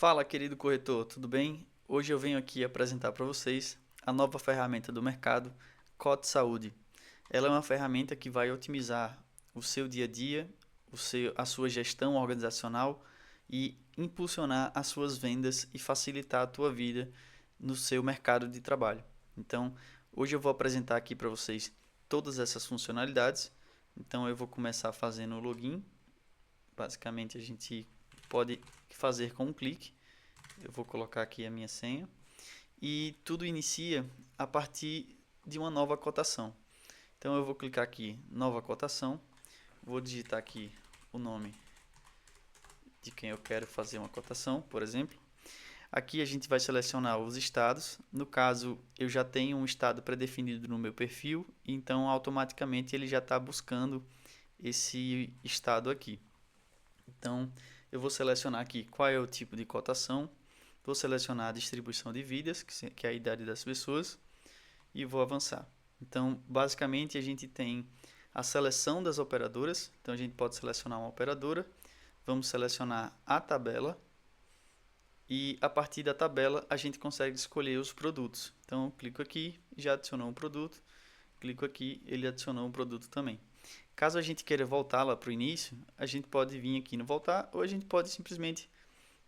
Fala, querido corretor, tudo bem? Hoje eu venho aqui apresentar para vocês a nova ferramenta do mercado, Cote Saúde. Ela é uma ferramenta que vai otimizar o seu dia a dia, a sua gestão organizacional e impulsionar as suas vendas e facilitar a tua vida no seu mercado de trabalho. Então, hoje eu vou apresentar aqui para vocês todas essas funcionalidades. Então, eu vou começar fazendo o login. Basicamente, a gente pode fazer com um clique. Eu vou colocar aqui a minha senha e tudo inicia a partir de uma nova cotação. Então eu vou clicar aqui, nova cotação, vou digitar aqui o nome de quem eu quero fazer uma cotação, por exemplo. Aqui a gente vai selecionar os estados. No caso, eu já tenho um estado pré-definido no meu perfil, então automaticamente ele já está buscando esse estado aqui. Então eu vou selecionar aqui qual é o tipo de cotação. Vou selecionar a distribuição de vidas, que é a idade das pessoas, e vou avançar. Então, basicamente, a gente tem a seleção das operadoras. Então, a gente pode selecionar uma operadora. Vamos selecionar a tabela. E, a partir da tabela, a gente consegue escolher os produtos. Então, eu clico aqui, já adicionou um produto. Clico aqui, ele adicionou um produto também. Caso a gente queira voltar lá para o início, a gente pode vir aqui no voltar, ou a gente pode simplesmente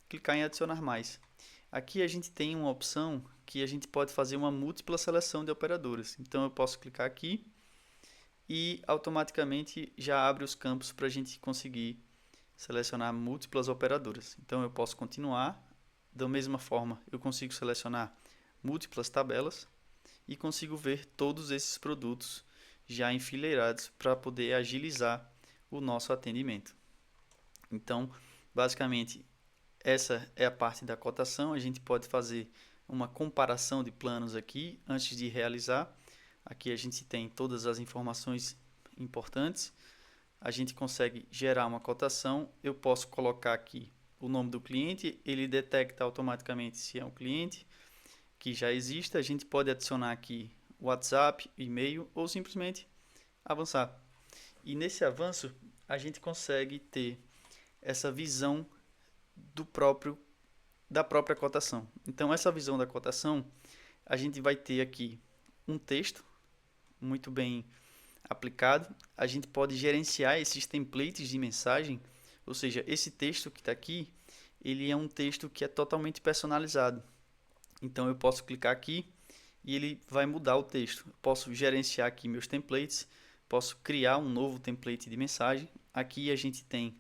clicar em adicionar mais. Aqui a gente tem uma opção que a gente pode fazer uma múltipla seleção de operadoras. Então eu posso clicar aqui e automaticamente já abre os campos para a gente conseguir selecionar múltiplas operadoras. Então eu posso continuar. Da mesma forma, eu consigo selecionar múltiplas tabelas e consigo ver todos esses produtos já enfileirados para poder agilizar o nosso atendimento. Então, basicamente, essa é a parte da cotação. A gente pode fazer uma comparação de planos aqui antes de realizar. Aqui a gente tem todas as informações importantes. A gente consegue gerar uma cotação. Eu posso colocar aqui o nome do cliente, ele detecta automaticamente se é um cliente que já existe. A gente pode adicionar aqui WhatsApp, e-mail ou simplesmente avançar. E nesse avanço a gente consegue ter essa visão da própria cotação. Então, essa visão da cotação, a gente vai ter aqui um texto muito bem aplicado. A gente pode gerenciar esses templates de mensagem, ou seja, esse texto que está aqui, ele é um texto que é totalmente personalizado. Então, eu posso clicar aqui e ele vai mudar o texto. Eu posso gerenciar aqui meus templates, posso criar um novo template de mensagem. Aqui a gente tem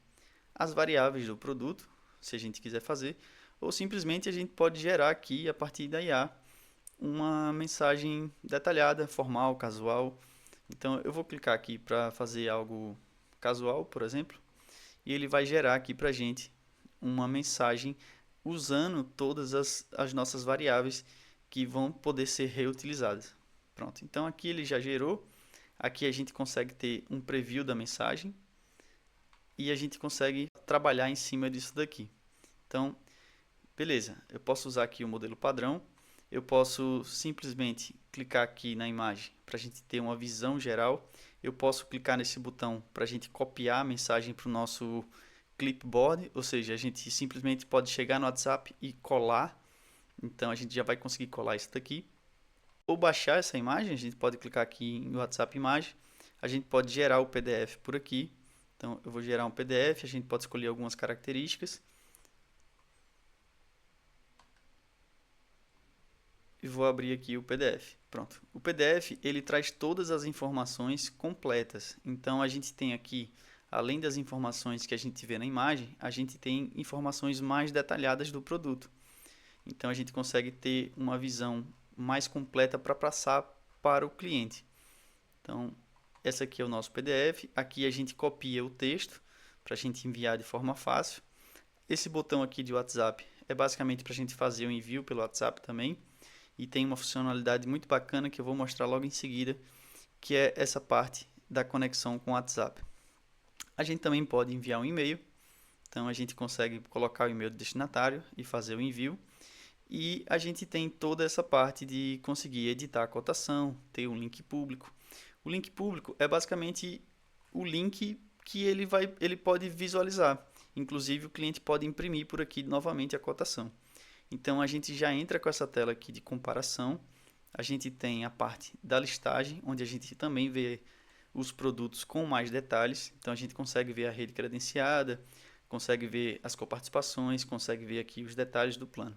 as variáveis do produto, se a gente quiser fazer, ou simplesmente a gente pode gerar aqui, a partir da IA, uma mensagem detalhada, formal, casual. Então eu vou clicar aqui para fazer algo casual, por exemplo, e ele vai gerar aqui para a gente uma mensagem usando todas as nossas variáveis que vão poder ser reutilizadas. Pronto, então aqui ele já gerou. Aqui a gente consegue ter um preview da mensagem e a gente consegue trabalhar em cima disso daqui. Então, beleza, eu posso usar aqui o modelo padrão, eu posso simplesmente clicar aqui na imagem para a gente ter uma visão geral, eu posso clicar nesse botão para a gente copiar a mensagem para o nosso clipboard, ou seja, a gente simplesmente pode chegar no WhatsApp e colar, então a gente já vai conseguir colar isso daqui. Ou baixar essa imagem, a gente pode clicar aqui em WhatsApp imagem, a gente pode gerar o PDF por aqui, então eu vou gerar um PDF, a gente pode escolher algumas características. E vou abrir aqui o PDF. Pronto. O PDF ele traz todas as informações completas. Então a gente tem aqui, além das informações que a gente vê na imagem, a gente tem informações mais detalhadas do produto. Então a gente consegue ter uma visão mais completa para passar para o cliente. Então essa aqui é o nosso PDF. Aqui a gente copia o texto para a gente enviar de forma fácil. Esse botão aqui de WhatsApp é basicamente para a gente fazer o envio pelo WhatsApp também. E tem uma funcionalidade muito bacana que eu vou mostrar logo em seguida, que é essa parte da conexão com o WhatsApp. A gente também pode enviar um e-mail, então a gente consegue colocar o e-mail do destinatário e fazer o envio. E a gente tem toda essa parte de conseguir editar a cotação, ter um link público. O link público é basicamente o link que ele pode visualizar. Inclusive, o cliente pode imprimir por aqui novamente a cotação. Então, a gente já entra com essa tela aqui de comparação. A gente tem a parte da listagem, onde a gente também vê os produtos com mais detalhes. Então, a gente consegue ver a rede credenciada, consegue ver as coparticipações, consegue ver aqui os detalhes do plano.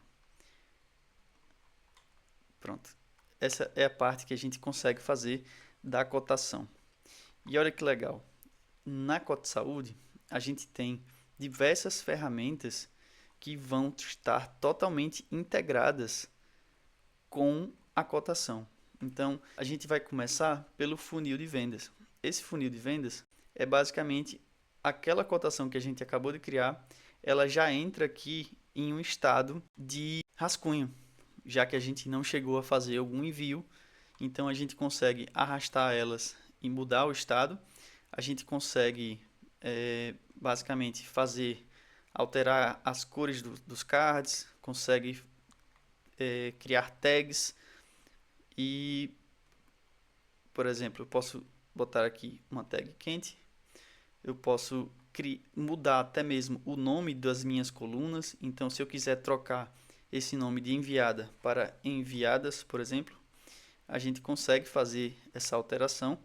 Pronto. Essa é a parte que a gente consegue fazer da cotação. E olha que legal. Na Cota Saúde, a gente tem diversas ferramentas que vão estar totalmente integradas com a cotação. Então, a gente vai começar pelo funil de vendas. Esse funil de vendas é basicamente aquela cotação que a gente acabou de criar, ela já entra aqui em um estado de rascunho, já que a gente não chegou a fazer algum envio, então a gente consegue arrastar elas e mudar o estado. A gente consegue basicamente alterar as cores dos cards, consegue criar tags e, por exemplo, eu posso botar aqui uma tag quente, eu posso mudar até mesmo o nome das minhas colunas. Então, se eu quiser trocar esse nome de enviada para enviadas, por exemplo, a gente consegue fazer essa alteração.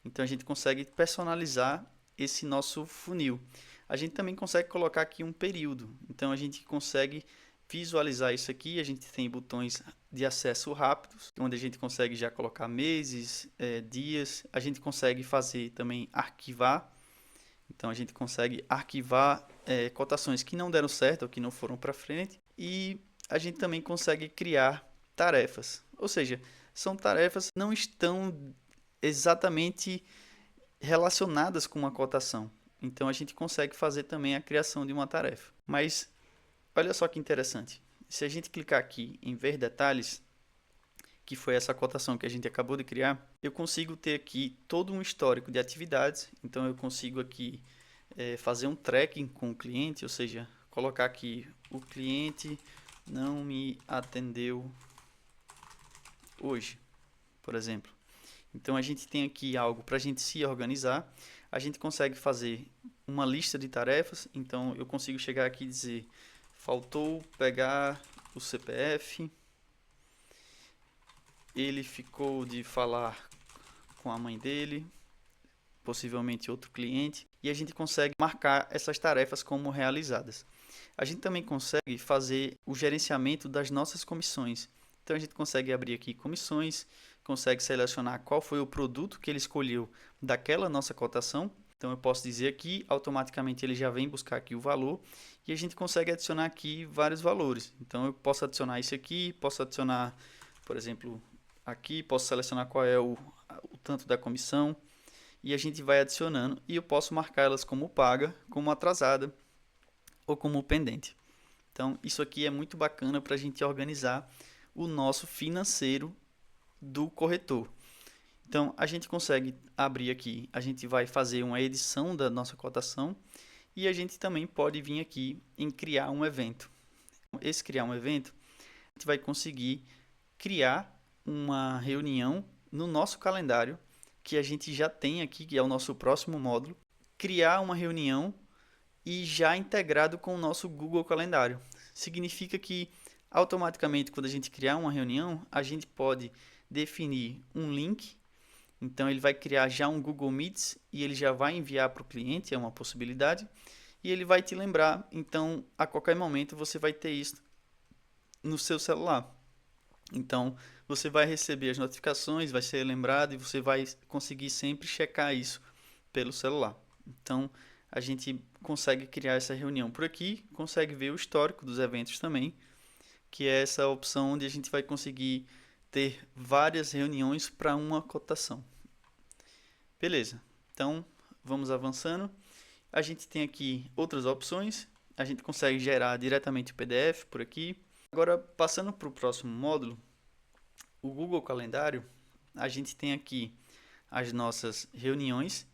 Então, a gente consegue personalizar esse nosso funil. A gente também consegue colocar aqui um período. Então, a gente consegue visualizar isso aqui. A gente tem botões de acesso rápidos, onde a gente consegue já colocar meses, dias. A gente consegue fazer também arquivar. Então, a gente consegue arquivar cotações que não deram certo ou que não foram para frente. E a gente também consegue criar tarefas. Ou seja, são tarefas que não estão exatamente relacionadas com uma cotação. Então, a gente consegue fazer também a criação de uma tarefa. Mas, olha só que interessante. Se a gente clicar aqui em ver detalhes, que foi essa cotação que a gente acabou de criar, eu consigo ter aqui todo um histórico de atividades. Então, eu consigo aqui fazer um tracking com o cliente, ou seja, colocar aqui: o cliente não me atendeu hoje, por exemplo. Então, a gente tem aqui algo para a gente se organizar. A gente consegue fazer uma lista de tarefas. Então, eu consigo chegar aqui e dizer: faltou pegar o CPF, ele ficou de falar com a mãe dele, possivelmente outro cliente, e a gente consegue marcar essas tarefas como realizadas. A gente também consegue fazer o gerenciamento das nossas comissões. Então, a gente consegue abrir aqui comissões, consegue selecionar qual foi o produto que ele escolheu daquela nossa cotação. Então, eu posso dizer aqui, automaticamente ele já vem buscar aqui o valor e a gente consegue adicionar aqui vários valores. Então, eu posso adicionar isso aqui, posso adicionar, por exemplo, aqui, posso selecionar qual é o tanto da comissão e a gente vai adicionando, e eu posso marcar elas como paga, como atrasada ou como pendente. Então, isso aqui é muito bacana para a gente organizar o nosso financeiro do corretor. Então, a gente consegue abrir aqui, a gente vai fazer uma edição da nossa cotação e a gente também pode vir aqui em criar um evento. Esse criar um evento, a gente vai conseguir criar uma reunião no nosso calendário, que a gente já tem aqui, que é o nosso próximo módulo, criar uma reunião e já integrado com o nosso Google Calendário. Significa que automaticamente, quando a gente criar uma reunião, a gente pode definir um link. Então, ele vai criar já um Google Meets e ele já vai enviar para o cliente, é uma possibilidade, e ele vai te lembrar. Então, a qualquer momento, você vai ter isso no seu celular. Então, você vai receber as notificações, vai ser lembrado e você vai conseguir sempre checar isso pelo celular. Então, a gente consegue criar essa reunião por aqui, consegue ver o histórico dos eventos também, que é essa opção onde a gente vai conseguir ter várias reuniões para uma cotação. Beleza, então vamos avançando. A gente tem aqui outras opções, a gente consegue gerar diretamente o PDF por aqui. Agora, passando para o próximo módulo, o Google Calendário, a gente tem aqui as nossas reuniões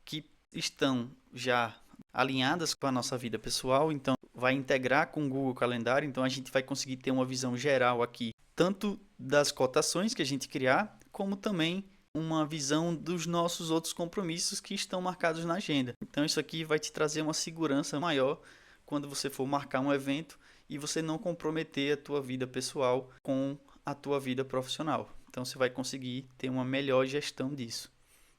que estão já alinhadas com a nossa vida pessoal, então vai integrar com o Google Calendário, então a gente vai conseguir ter uma visão geral aqui, tanto das cotações que a gente criar, como também uma visão dos nossos outros compromissos que estão marcados na agenda. Então isso aqui vai te trazer uma segurança maior quando você for marcar um evento e você não comprometer a tua vida pessoal com a tua vida profissional. Então você vai conseguir ter uma melhor gestão disso.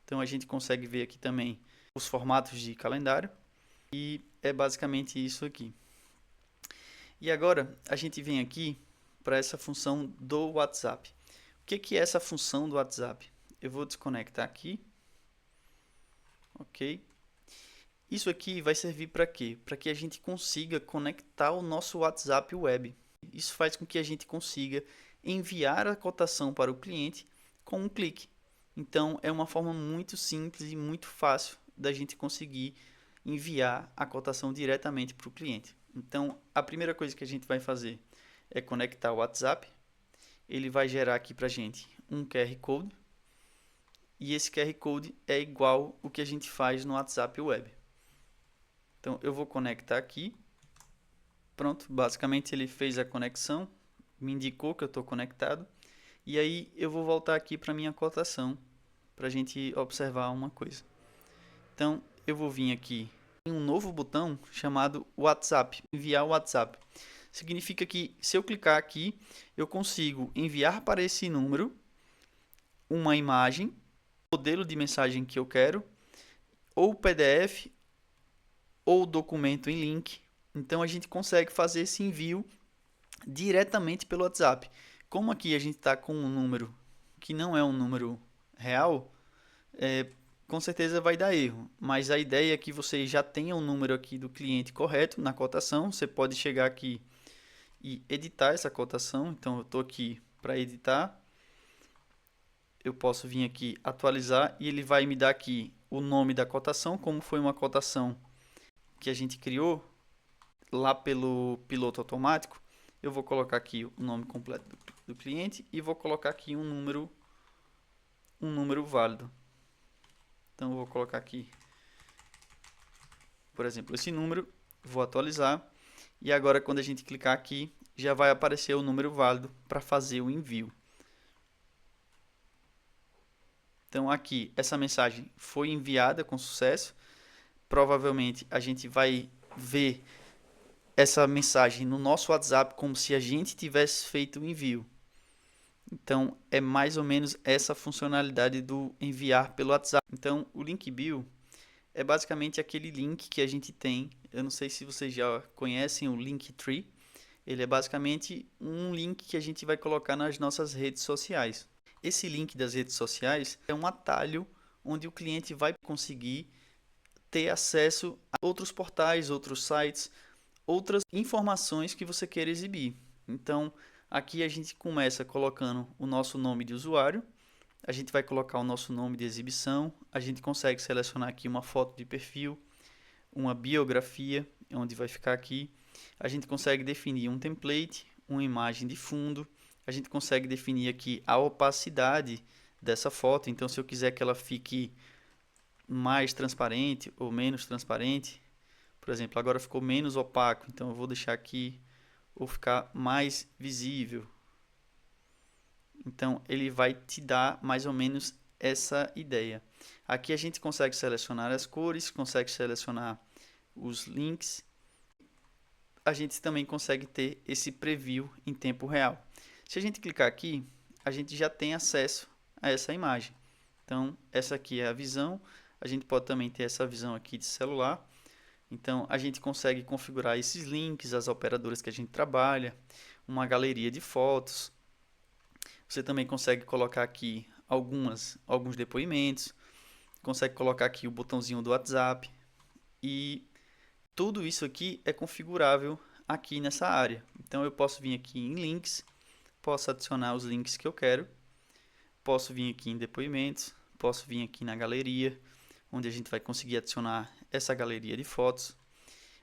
Então a gente consegue ver aqui também os formatos de calendário e é basicamente isso aqui. E agora a gente vem aqui para essa função do WhatsApp. O que é essa função do WhatsApp? Eu vou desconectar aqui. Ok. Isso aqui vai servir para quê? Para que a gente consiga conectar o nosso WhatsApp web. Isso faz com que a gente consiga enviar a cotação para o cliente com um clique. Então é uma forma muito simples e muito fácil da gente conseguir enviar a cotação diretamente para o cliente. Então a primeira coisa que a gente vai fazer é conectar o WhatsApp. Ele vai gerar aqui para a gente um QR Code. E esse QR Code é igual o que a gente faz no WhatsApp web. Então eu vou conectar aqui. Pronto, basicamente ele fez a conexão, me indicou que eu estou conectado. E aí eu vou voltar aqui para minha cotação, para a gente observar uma coisa. Então eu vou vir aqui em um novo botão chamado WhatsApp, enviar o WhatsApp. Significa que se eu clicar aqui, eu consigo enviar para esse número uma imagem, modelo de mensagem que eu quero, ou PDF, ou documento em link. Então a gente consegue fazer esse envio diretamente pelo WhatsApp. Como aqui a gente está com um número que não é um número real, com certeza vai dar erro. Mas a ideia é que você já tenha o número aqui do cliente correto na cotação. Você pode chegar aqui e editar essa cotação. Então eu estou aqui para editar. Eu posso vir aqui atualizar e ele vai me dar aqui o nome da cotação, como foi uma cotação que a gente criou lá pelo piloto automático. Eu vou colocar aqui o nome completo do cliente e vou colocar aqui um número válido. Então eu vou colocar aqui, por exemplo, esse número, vou atualizar e agora quando a gente clicar aqui, já vai aparecer o número válido para fazer o envio. Então aqui, essa mensagem foi enviada com sucesso. Provavelmente a gente vai ver essa mensagem no nosso WhatsApp como se a gente tivesse feito o envio. Então é mais ou menos essa funcionalidade do enviar pelo WhatsApp. Então o link bio é basicamente aquele link que a gente tem. Eu não sei se vocês já conhecem o Linktree. Ele é basicamente um link que a gente vai colocar nas nossas redes sociais. Esse link das redes sociais é um atalho onde o cliente vai conseguir ter acesso a outros portais, outros sites, outras informações que você queira exibir. Então, aqui a gente começa colocando o nosso nome de usuário, a gente vai colocar o nosso nome de exibição, a gente consegue selecionar aqui uma foto de perfil, uma biografia, onde vai ficar aqui, a gente consegue definir um template, uma imagem de fundo, a gente consegue definir aqui a opacidade dessa foto. Então se eu quiser que ela fique mais transparente ou menos transparente, por exemplo, agora ficou menos opaco, então eu vou deixar aqui ou ficar mais visível. Então ele vai te dar mais ou menos essa ideia. Aqui a gente consegue selecionar as cores, consegue selecionar os links. A gente também consegue ter esse preview em tempo real. Se a gente clicar aqui, a gente já tem acesso a essa imagem. Então, essa aqui é a visão. A gente pode também ter essa visão aqui de celular. Então, a gente consegue configurar esses links, as operadoras que a gente trabalha, uma galeria de fotos. Você também consegue colocar aqui alguns depoimentos. Consegue colocar aqui o botãozinho do WhatsApp. E tudo isso aqui é configurável aqui nessa área. Então, eu posso vir aqui em links. Posso adicionar os links que eu quero, posso vir aqui em depoimentos, posso vir aqui na galeria, onde a gente vai conseguir adicionar essa galeria de fotos.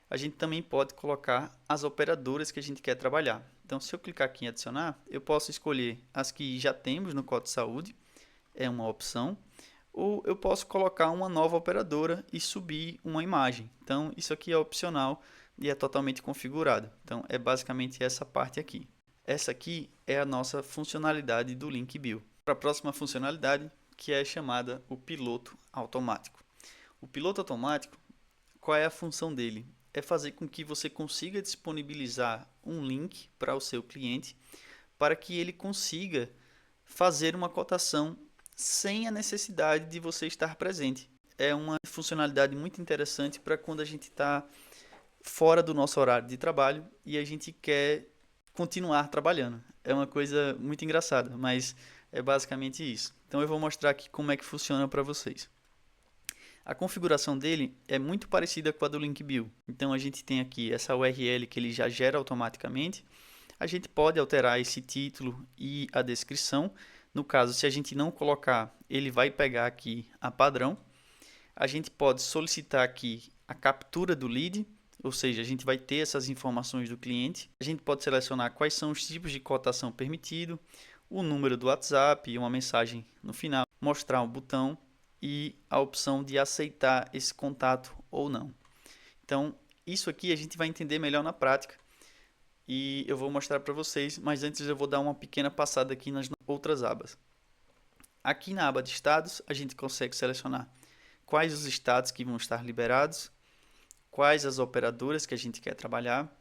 A gente também pode colocar as operadoras que a gente quer trabalhar. Então, se eu clicar aqui em adicionar, eu posso escolher as que já temos no Cote Saúde, é uma opção, ou eu posso colocar uma nova operadora e subir uma imagem. Então, isso aqui é opcional e é totalmente configurado. Então, é basicamente essa parte aqui. Essa aqui é a nossa funcionalidade do Link Bio. Para a próxima funcionalidade, que é chamada o piloto automático. O piloto automático, qual é a função dele? É fazer com que você consiga disponibilizar um link para o seu cliente para que ele consiga fazer uma cotação sem a necessidade de você estar presente. É uma funcionalidade muito interessante para quando a gente está fora do nosso horário de trabalho e a gente quer continuar trabalhando. É uma coisa muito engraçada, mas é basicamente isso. Então eu vou mostrar aqui como é que funciona para vocês. A configuração dele é muito parecida com a do Linkbuild. Então a gente tem aqui essa URL que ele já gera automaticamente. A gente pode alterar esse título e a descrição. No caso, se a gente não colocar, ele vai pegar aqui a padrão. A gente pode solicitar aqui a captura do lead, ou seja, a gente vai ter essas informações do cliente. A gente pode selecionar quais são os tipos de cotação permitido, o número do WhatsApp e uma mensagem no final, mostrar um botão e a opção de aceitar esse contato ou não. Então, isso aqui a gente vai entender melhor na prática e eu vou mostrar para vocês, mas antes eu vou dar uma pequena passada aqui nas outras abas. Aqui na aba de estados, a gente consegue selecionar quais os estados que vão estar liberados, quais as operadoras que a gente quer trabalhar,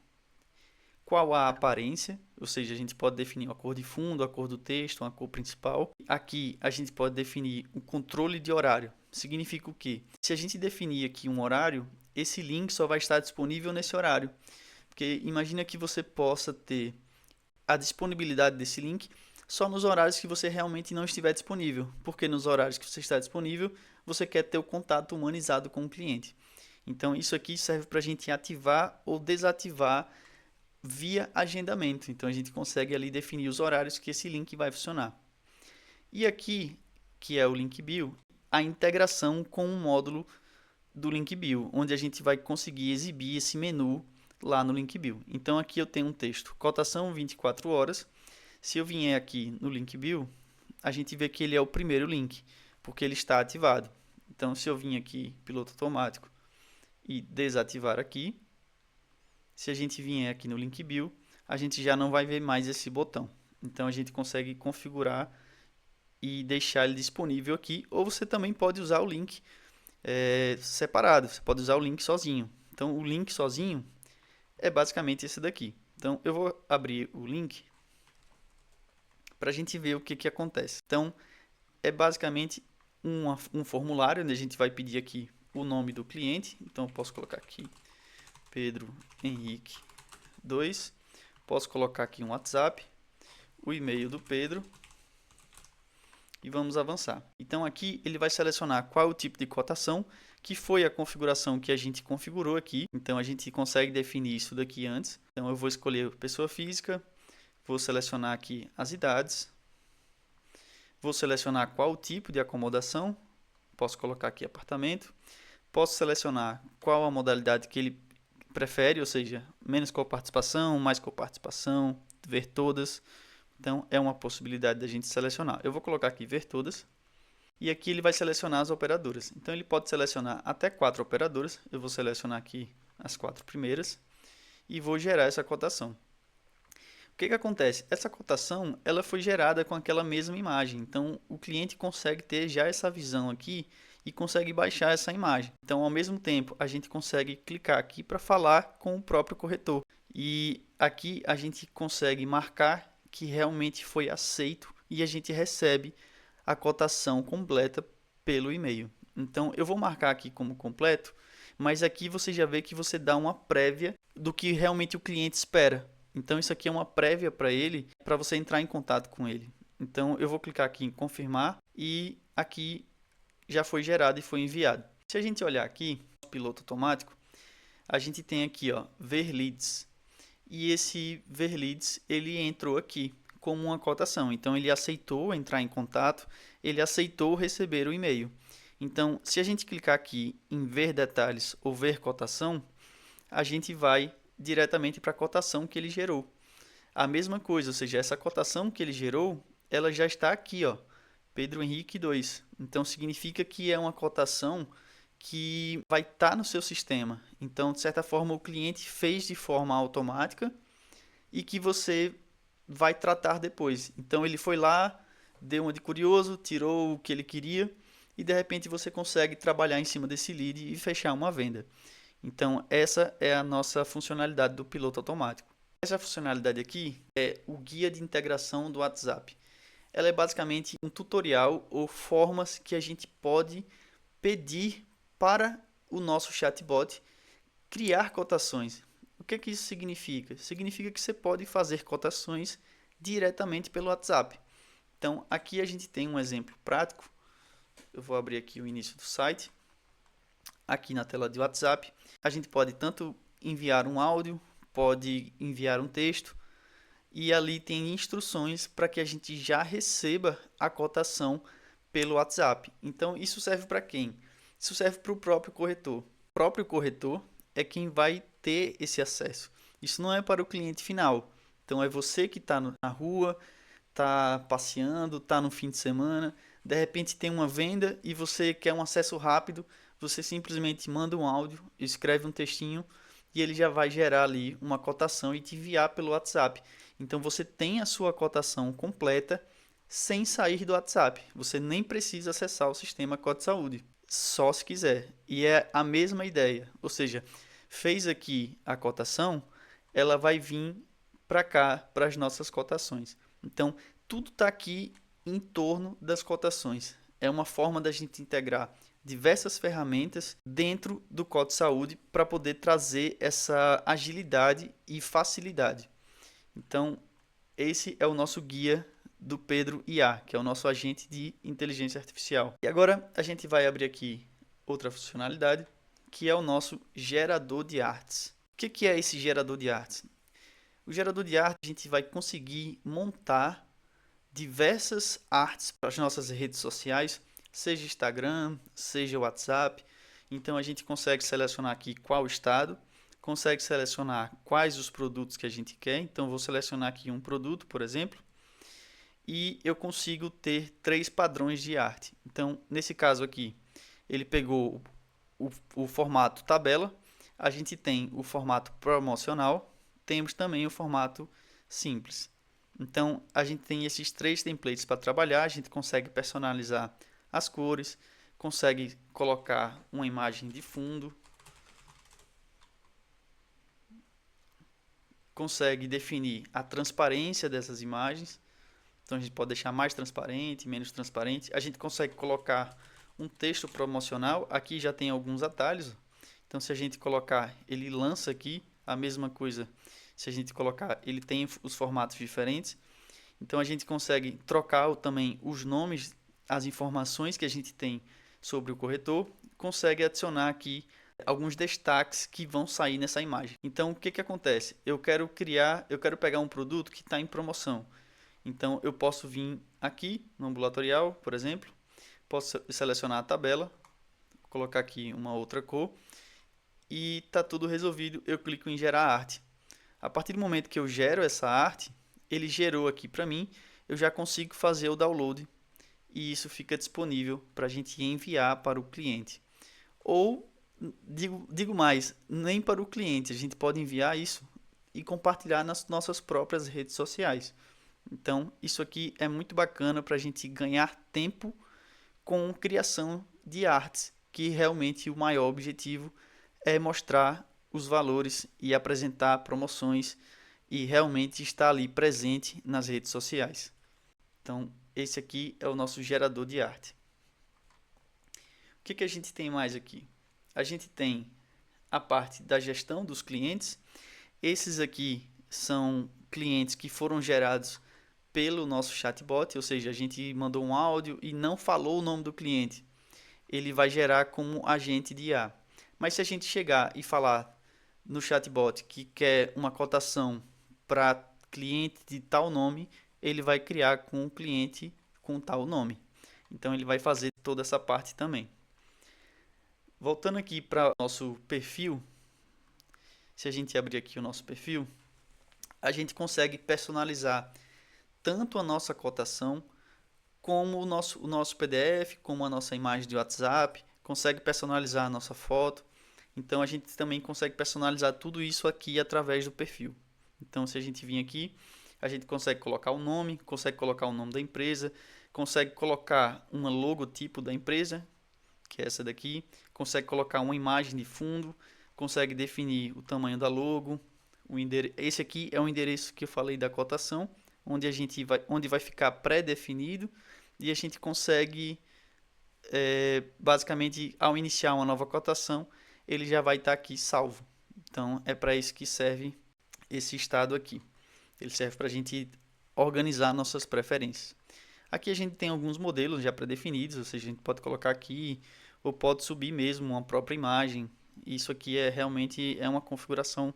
qual a aparência, ou seja, a gente pode definir a cor de fundo, a cor do texto, a cor principal. Aqui a gente pode definir o controle de horário. Significa o quê? Se a gente definir aqui um horário, esse link só vai estar disponível nesse horário. Porque imagina que você possa ter a disponibilidade desse link só nos horários que você realmente não estiver disponível. Porque nos horários que você está disponível, você quer ter o contato humanizado com o cliente. Então isso aqui serve para a gente ativar ou desativar via agendamento. Então a gente consegue ali definir os horários que esse link vai funcionar. E aqui, que é o Linkbuild, a integração com o módulo do Linkbuild, onde a gente vai conseguir exibir esse menu lá no Linkbuild. Então aqui eu tenho um texto, cotação 24 horas. Se eu vier aqui no Linkbuild, a gente vê que ele é o primeiro link, porque ele está ativado. Então se eu vir aqui, piloto automático, e desativar aqui, se a gente vier aqui no Linkbuild, a gente já não vai ver mais esse botão. Então a gente consegue configurar e deixar ele disponível aqui, ou você também pode usar o link separado, você pode usar o link sozinho. Então o link sozinho é basicamente esse daqui. Então eu vou abrir o link para a gente ver o que acontece. Então é basicamente um formulário onde a gente vai pedir aqui o nome do cliente. Então eu posso colocar aqui Pedro Henrique 2. Posso colocar aqui um WhatsApp, o e-mail do Pedro e vamos avançar. Então aqui ele vai selecionar qual é o tipo de cotação, que foi a configuração que a gente configurou aqui. Então a gente consegue definir isso daqui antes. Então eu vou escolher pessoa física, vou selecionar aqui as idades, vou selecionar qual o tipo de acomodação, posso colocar aqui apartamento, posso selecionar qual a modalidade que ele prefere, ou seja, menos coparticipação, mais coparticipação, ver todas. Então é uma possibilidade da gente selecionar. Eu vou colocar aqui ver todas. E aqui ele vai selecionar as operadoras. Então ele pode selecionar até 4 operadoras. Eu vou selecionar aqui as 4 primeiras e vou gerar essa cotação. O que acontece? Essa cotação ela foi gerada com aquela mesma imagem. Então o cliente consegue ter já essa visão aqui e consegue baixar essa imagem. Então ao mesmo tempo a gente consegue clicar aqui para falar com o próprio corretor. E aqui a gente consegue marcar que realmente foi aceito e a gente recebe a cotação completa pelo e-mail. Então eu vou marcar aqui como completo, mas aqui você já vê que você dá uma prévia do que realmente o cliente espera. Então isso aqui é uma prévia para ele, para você entrar em contato com ele. Então eu vou clicar aqui em confirmar e aqui já foi gerado e foi enviado. Se a gente olhar aqui, no piloto automático, a gente tem aqui, ó, ver leads. E esse ver leads, ele entrou aqui como uma cotação. Então ele aceitou entrar em contato, ele aceitou receber o e-mail. Então, se a gente clicar aqui em ver detalhes ou ver cotação, a gente vai diretamente para a cotação que ele gerou. A mesma coisa, ou seja, essa cotação que ele gerou, ela já está aqui, ó, Pedro Henrique 2. Então significa que é uma cotação que vai estar no seu sistema. Então, de certa forma, o cliente fez de forma automática e que você vai tratar depois. Então, ele foi lá, deu uma de curioso, tirou o que ele queria e de repente você consegue trabalhar em cima desse lead e fechar uma venda. Então, essa é a nossa funcionalidade do piloto automático. Essa funcionalidade aqui é o guia de integração do WhatsApp. Ela é basicamente um tutorial ou formas que a gente pode pedir para o nosso chatbot criar cotações. O que isso significa? Significa que você pode fazer cotações diretamente pelo WhatsApp. Então, aqui a gente tem um exemplo prático. Eu vou abrir aqui o início do site. Aqui na tela de WhatsApp, a gente pode tanto enviar um áudio, pode enviar um texto, e ali tem instruções para que a gente já receba a cotação pelo WhatsApp. Então, isso serve para quem? Isso serve para o próprio corretor. O próprio corretor é quem vai ter esse acesso. Isso não é para o cliente final. Então, é você que está na rua, está passeando, está no fim de semana, de repente tem uma venda e você quer um acesso rápido, você simplesmente manda um áudio, escreve um textinho e ele já vai gerar ali uma cotação e te enviar pelo WhatsApp. Então você tem a sua cotação completa sem sair do WhatsApp. Você nem precisa acessar o sistema Code Saúde, só se quiser. E é a mesma ideia, ou seja, fez aqui a cotação, ela vai vir para cá, para as nossas cotações. Então, tudo está aqui em torno das cotações. É uma forma da gente integrar diversas ferramentas dentro do Code Saúde para poder trazer essa agilidade e facilidade. Então, esse é o nosso guia do Pedro IA, que é o nosso agente de inteligência artificial. E agora a gente vai abrir aqui outra funcionalidade, que é o nosso gerador de artes. O que é esse gerador de artes? O gerador de arte a gente vai conseguir montar diversas artes para as nossas redes sociais, seja Instagram, seja WhatsApp. Então a gente consegue selecionar aqui qual estado, consegue selecionar quais os produtos que a gente quer. Então vou selecionar aqui um produto, por exemplo, e eu consigo ter 3 padrões de arte. Então nesse caso aqui, ele pegou o formato tabela, a gente tem o formato promocional, temos também o formato simples. Então, a gente tem esses 3 templates para trabalhar, a gente consegue personalizar as cores, consegue colocar uma imagem de fundo, consegue definir a transparência dessas imagens, então a gente pode deixar mais transparente, menos transparente, a gente consegue colocar um texto promocional, aqui já tem alguns atalhos, então se a gente colocar, ele lança aqui a mesma coisa. Se a gente colocar, ele tem os formatos diferentes. Então a gente consegue trocar também os nomes, as informações que a gente tem sobre o corretor, consegue adicionar aqui alguns destaques que vão sair nessa imagem. Então o que acontece? Eu quero pegar um produto que está em promoção. Então eu posso vir aqui no ambulatorial, por exemplo, posso selecionar a tabela, colocar aqui uma outra cor e está tudo resolvido. Eu clico em gerar arte. A partir do momento que eu gero essa arte, ele gerou aqui para mim, eu já consigo fazer o download e isso fica disponível para a gente enviar para o cliente. Ou, digo mais, nem para o cliente, a gente pode enviar isso e compartilhar nas nossas próprias redes sociais. Então, isso aqui é muito bacana para a gente ganhar tempo com criação de artes, que realmente o maior objetivo é mostrar os valores e apresentar promoções e realmente estar ali presente nas redes sociais. Então, esse aqui é o nosso gerador de arte. O que a gente tem mais aqui? A gente tem a parte da gestão dos clientes. Esses aqui são clientes que foram gerados pelo nosso chatbot, ou seja, a gente mandou um áudio e não falou o nome do cliente. Ele vai gerar como agente de IA. Mas se a gente chegar e falar no chatbot que quer uma cotação para cliente de tal nome, ele vai criar com o cliente com tal nome. Então ele vai fazer toda essa parte também. Voltando aqui para o nosso perfil, se a gente abrir aqui o nosso perfil, a gente consegue personalizar tanto a nossa cotação como o nosso PDF, como a nossa imagem de WhatsApp, consegue personalizar a nossa foto. Então a gente também consegue personalizar tudo isso aqui através do perfil. Então se a gente vir aqui, a gente consegue colocar o nome da empresa, consegue colocar uma logotipo da empresa, que é essa daqui, consegue colocar uma imagem de fundo, consegue definir o tamanho da logo, esse aqui é o endereço que eu falei da cotação, onde vai ficar pré-definido, e a gente consegue, basicamente, ao iniciar uma nova cotação, ele já vai estar aqui salvo. Então, é para isso que serve esse estado aqui. Ele serve para a gente organizar nossas preferências. Aqui a gente tem alguns modelos já pré-definidos, ou seja, a gente pode colocar aqui ou pode subir mesmo uma própria imagem. Isso aqui realmente uma configuração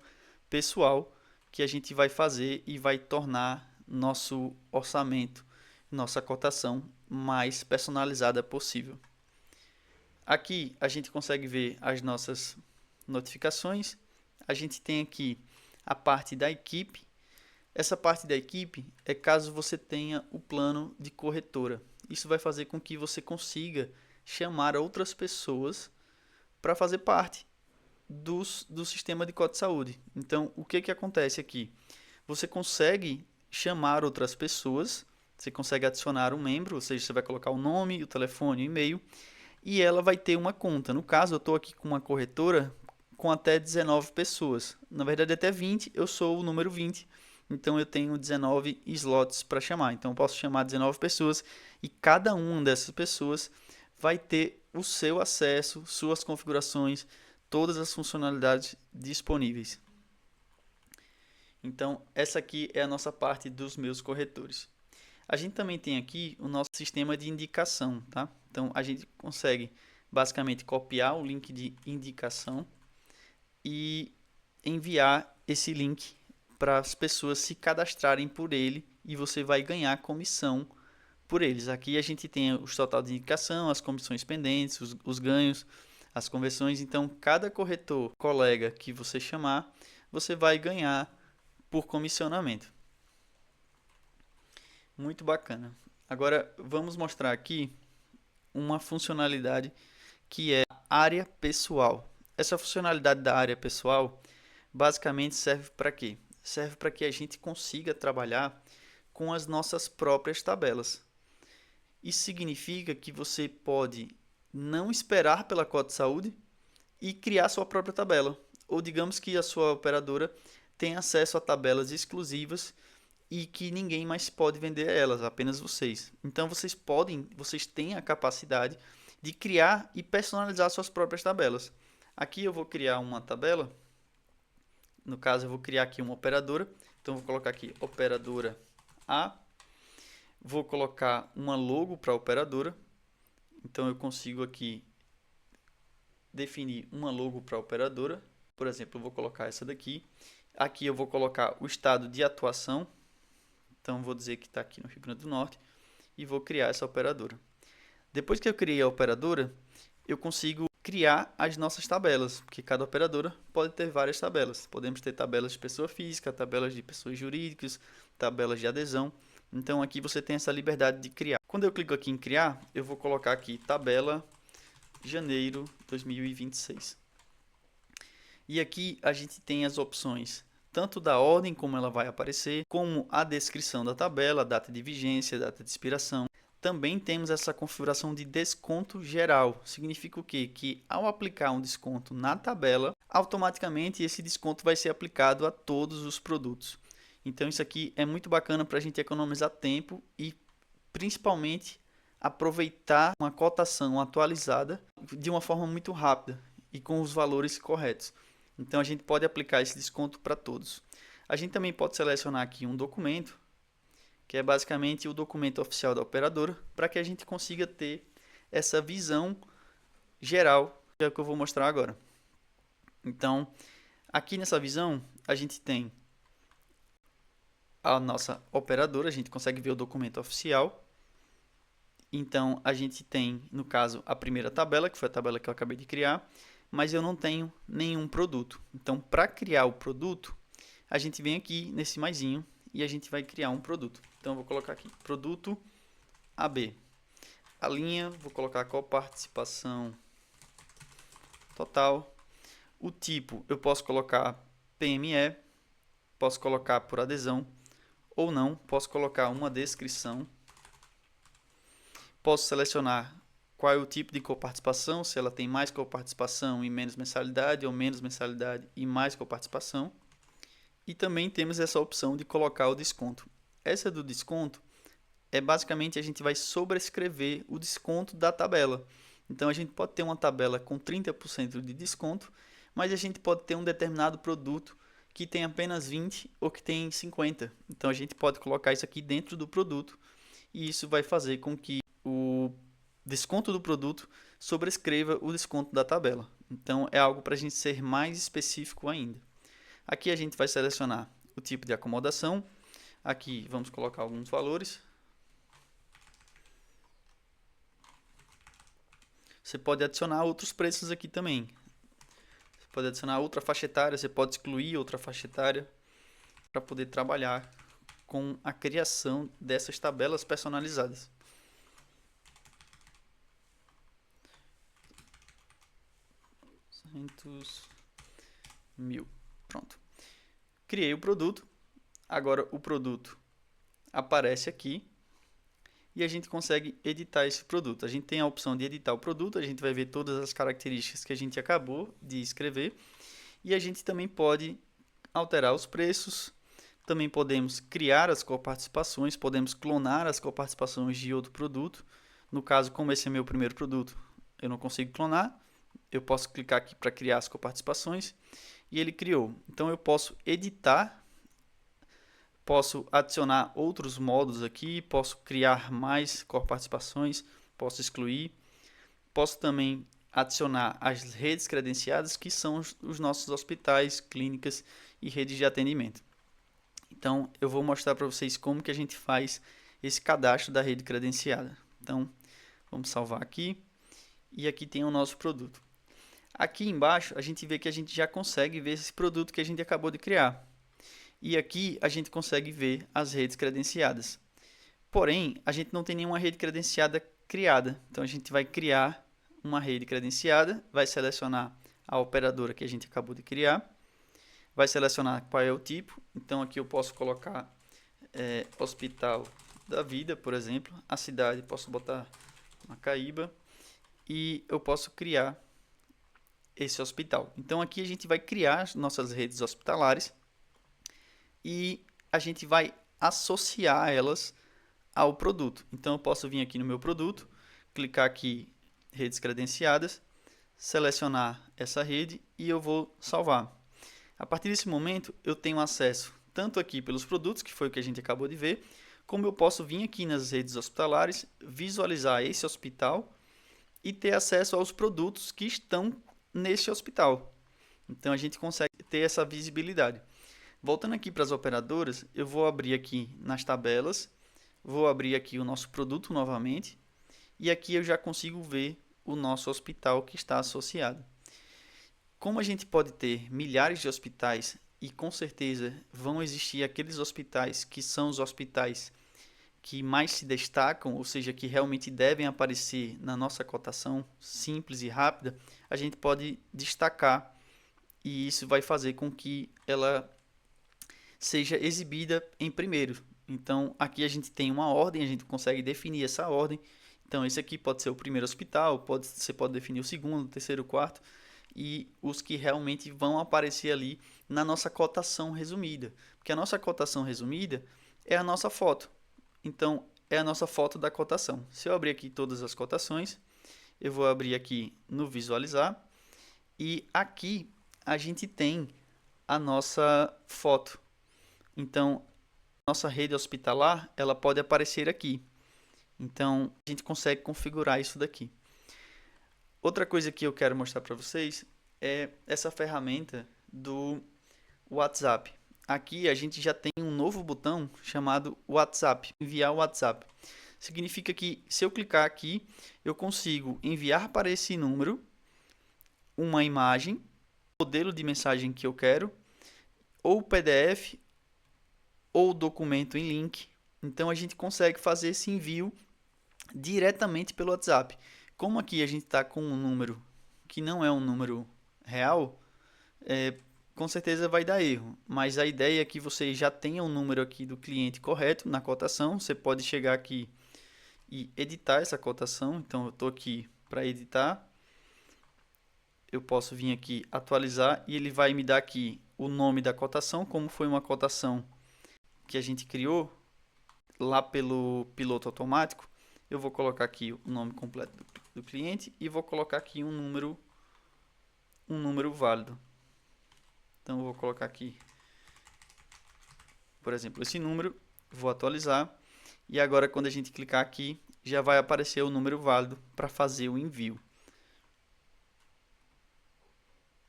pessoal que a gente vai fazer e vai tornar nosso orçamento, nossa cotação mais personalizada possível. Aqui a gente consegue ver as nossas notificações. A gente tem aqui a parte da equipe. Essa parte da equipe é caso você tenha o plano de corretora. Isso vai fazer com que você consiga chamar outras pessoas para fazer parte do sistema de código de saúde. Então, o que acontece aqui? Você consegue chamar outras pessoas, você consegue adicionar um membro, ou seja, você vai colocar o nome, o telefone, o e-mail, e ela vai ter uma conta. No caso, eu estou aqui com uma corretora com até 19 pessoas. Na verdade, até 20, eu sou o número 20. Então, eu tenho 19 slots para chamar. Então, eu posso chamar 19 pessoas e cada uma dessas pessoas vai ter o seu acesso, suas configurações, todas as funcionalidades disponíveis. Então, essa aqui é a nossa parte dos meus corretores. A gente também tem aqui o nosso sistema de indicação, tá? Então, a gente consegue basicamente copiar o link de indicação e enviar esse link para as pessoas se cadastrarem por ele e você vai ganhar comissão por eles. Aqui a gente tem os total de indicação, as comissões pendentes, os ganhos, as conversões. Então, cada corretor, colega que você chamar, você vai ganhar por comissionamento. Muito bacana. Agora, vamos mostrar aqui uma funcionalidade que é a área pessoal. Essa funcionalidade da área pessoal basicamente serve para quê? Serve para que a gente consiga trabalhar com as nossas próprias tabelas. Isso significa que você pode não esperar pela cota de saúde e criar sua própria tabela. Ou digamos que a sua operadora tem acesso a tabelas exclusivas e que ninguém mais pode vender elas, apenas vocês. Então vocês têm a capacidade de criar e personalizar suas próprias tabelas. Aqui eu vou criar uma tabela. No caso, eu vou criar aqui uma operadora. Então, vou colocar aqui operadora A. Vou colocar uma logo para a operadora. Então, eu consigo aqui definir uma logo para a operadora. Por exemplo, eu vou colocar essa daqui. Aqui eu vou colocar o estado de atuação. Então, vou dizer que está aqui no Rio Grande do Norte. E vou criar essa operadora. Depois que eu criei a operadora, eu consigo criar as nossas tabelas, porque cada operadora pode ter várias tabelas. Podemos ter tabelas de pessoa física, tabelas de pessoas jurídicas, tabelas de adesão. Então aqui você tem essa liberdade de criar. Quando eu clico aqui em criar, eu vou colocar aqui tabela janeiro 2026. E aqui a gente tem as opções tanto da ordem como ela vai aparecer, como a descrição da tabela, data de vigência, data de expiração. Também temos essa configuração de desconto geral. Significa o quê? Que ao aplicar um desconto na tabela, automaticamente esse desconto vai ser aplicado a todos os produtos. Então isso aqui é muito bacana para a gente economizar tempo e principalmente aproveitar uma cotação atualizada de uma forma muito rápida e com os valores corretos. Então a gente pode aplicar esse desconto para todos. A gente também pode selecionar aqui um documento, que é basicamente o documento oficial da operadora, para que a gente consiga ter essa visão geral, que é o que eu vou mostrar agora. Então, aqui nessa visão, a gente tem a nossa operadora, a gente consegue ver o documento oficial. Então, a gente tem, no caso, a primeira tabela, que foi a tabela que eu acabei de criar, mas eu não tenho nenhum produto. Então, para criar o produto, a gente vem aqui nesse maisinho e a gente vai criar um produto. Então, eu vou colocar aqui, produto AB. A linha, vou colocar coparticipação total. O tipo, eu posso colocar PME, posso colocar por adesão, ou não, posso colocar uma descrição. Posso selecionar qual é o tipo de coparticipação, se ela tem mais coparticipação e menos mensalidade, ou menos mensalidade e mais coparticipação. E também temos essa opção de colocar o desconto. Essa do desconto é basicamente a gente vai sobrescrever o desconto da tabela. Então a gente pode ter uma tabela com 30% de desconto, mas a gente pode ter um determinado produto que tem apenas 20 ou que tem 50. Então a gente pode colocar isso aqui dentro do produto e isso vai fazer com que o desconto do produto sobrescreva o desconto da tabela. Então é algo para a gente ser mais específico ainda. Aqui a gente vai selecionar o tipo de acomodação. Aqui vamos colocar alguns valores. Você pode adicionar outros preços aqui também. Você pode adicionar outra faixa etária, você pode excluir outra faixa etária para poder trabalhar com a criação dessas tabelas personalizadas. $100.000. Pronto. Criei o produto. Agora o produto aparece aqui e a gente consegue editar esse produto. A gente tem a opção de editar o produto, a gente vai ver todas as características que a gente acabou de escrever e a gente também pode alterar os preços, também podemos criar as coparticipações, podemos clonar as coparticipações de outro produto. No caso, como esse é meu primeiro produto, eu não consigo clonar, eu posso clicar aqui para criar as coparticipações e ele criou. Então eu posso editar, posso adicionar outros modos aqui, posso criar mais coparticipações, posso excluir, posso também adicionar as redes credenciadas, que são os nossos hospitais, clínicas e redes de atendimento. Então eu vou mostrar para vocês como que a gente faz esse cadastro da rede credenciada. Então vamos salvar aqui e aqui tem o nosso produto. Aqui embaixo a gente vê que a gente já consegue ver esse produto que a gente acabou de criar. E aqui a gente consegue ver as redes credenciadas. Porém, a gente não tem nenhuma rede credenciada criada. Então a gente vai criar uma rede credenciada, vai selecionar a operadora que a gente acabou de criar, vai selecionar qual é o tipo. Então aqui eu posso colocar Hospital da Vida, por exemplo. A cidade posso botar Macaíba e eu posso criar esse hospital. Então aqui a gente vai criar as nossas redes hospitalares e a gente vai associar elas ao produto. Então eu posso vir aqui no meu produto, clicar aqui redes credenciadas, selecionar essa rede e eu vou salvar. A partir desse momento eu tenho acesso tanto aqui pelos produtos, que foi o que a gente acabou de ver, como eu posso vir aqui nas redes hospitalares, visualizar esse hospital e ter acesso aos produtos que estão nesse hospital. Então a gente consegue ter essa visibilidade. Voltando aqui para as operadoras, eu vou abrir aqui nas tabelas, vou abrir aqui o nosso produto novamente e aqui eu já consigo ver o nosso hospital que está associado. Como a gente pode ter milhares de hospitais e com certeza vão existir aqueles hospitais que são os hospitais que mais se destacam, ou seja, que realmente devem aparecer na nossa cotação simples e rápida, a gente pode destacar e isso vai fazer com que ela seja exibida em primeiro. Então aqui a gente tem uma ordem, a gente consegue definir essa ordem. Então esse aqui pode ser o primeiro hospital, você pode definir o segundo, o terceiro, o quarto e os que realmente vão aparecer ali na nossa cotação resumida. Porque a nossa cotação resumida é a nossa foto. Então é a nossa foto da cotação. Se eu abrir aqui todas as cotações, eu vou abrir aqui no visualizar e aqui a gente tem a nossa foto. Então, nossa rede hospitalar, ela pode aparecer aqui. Então, a gente consegue configurar isso daqui. Outra coisa que eu quero mostrar para vocês é essa ferramenta do WhatsApp. Aqui a gente já tem um novo botão chamado WhatsApp, enviar WhatsApp. Significa que se eu clicar aqui, eu consigo enviar para esse número uma imagem, modelo de mensagem que eu quero, ou PDF, ou documento em link. Então a gente consegue fazer esse envio diretamente pelo WhatsApp. Como aqui a gente está com um número que não é um número real, com certeza vai dar erro. Mas a ideia é que você já tenha o número aqui do cliente correto na cotação. Você pode chegar aqui e editar essa cotação. Então eu estou aqui para editar. Eu posso vir aqui atualizar e ele vai me dar aqui o nome da cotação, como foi uma cotação que a gente criou lá pelo piloto automático. Eu vou colocar aqui o nome completo do cliente e vou colocar aqui um número válido. Então eu vou colocar aqui, por exemplo, esse número, vou atualizar e agora quando a gente clicar aqui já vai aparecer o número válido para fazer o envio.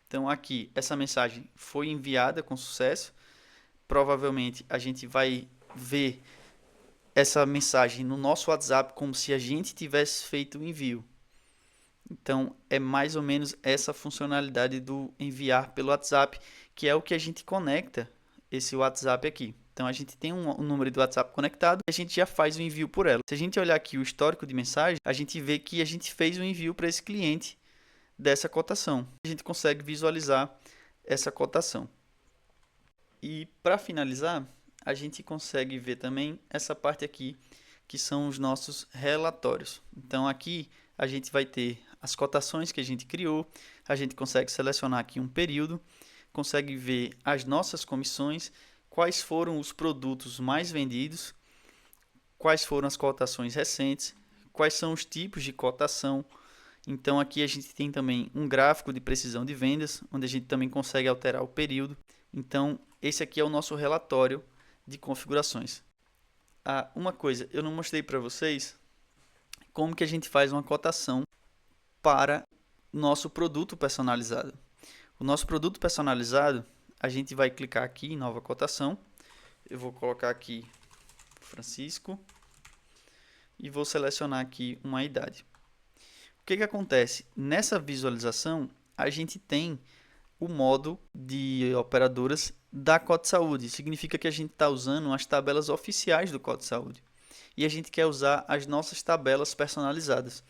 Então aqui essa mensagem foi enviada com sucesso. Provavelmente a gente vai ver essa mensagem no nosso WhatsApp como se a gente tivesse feito o envio. Então é mais ou menos essa funcionalidade do enviar pelo WhatsApp, que é o que a gente conecta esse WhatsApp aqui. Então a gente tem um número do WhatsApp conectado e a gente já faz o envio por ela. Se a gente olhar aqui o histórico de mensagem, a gente vê que a gente fez o envio para esse cliente dessa cotação. A gente consegue visualizar essa cotação. E para finalizar, a gente consegue ver também essa parte aqui, que são os nossos relatórios. Então aqui a gente vai ter as cotações que a gente criou, a gente consegue selecionar aqui um período, consegue ver as nossas comissões, quais foram os produtos mais vendidos, quais foram as cotações recentes, quais são os tipos de cotação. Então aqui a gente tem também um gráfico de precisão de vendas, onde a gente também consegue alterar o período. Então esse aqui é o nosso relatório de configurações. Uma coisa, eu não mostrei para vocês como que a gente faz uma cotação para nosso produto personalizado. O nosso produto personalizado, a gente vai clicar aqui em nova cotação. Eu vou colocar aqui Francisco e vou selecionar aqui uma idade. O que acontece? Nessa visualização, a gente tem o modo de operadoras da CodeSaúde. Significa que a gente está usando as tabelas oficiais do CodeSaúde. E a gente quer usar as nossas tabelas personalizadas.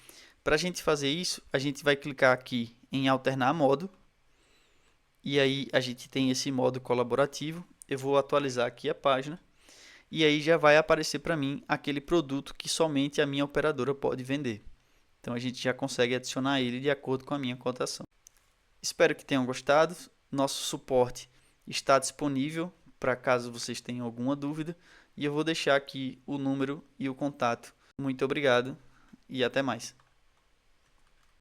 Para a gente fazer isso, a gente vai clicar aqui em alternar modo. E aí a gente tem esse modo colaborativo. Eu vou atualizar aqui a página. E aí já vai aparecer para mim aquele produto que somente a minha operadora pode vender. Então a gente já consegue adicionar ele de acordo com a minha cotação. Espero que tenham gostado. Nosso suporte está disponível para caso vocês tenham alguma dúvida. E eu vou deixar aqui o número e o contato. Muito obrigado e até mais.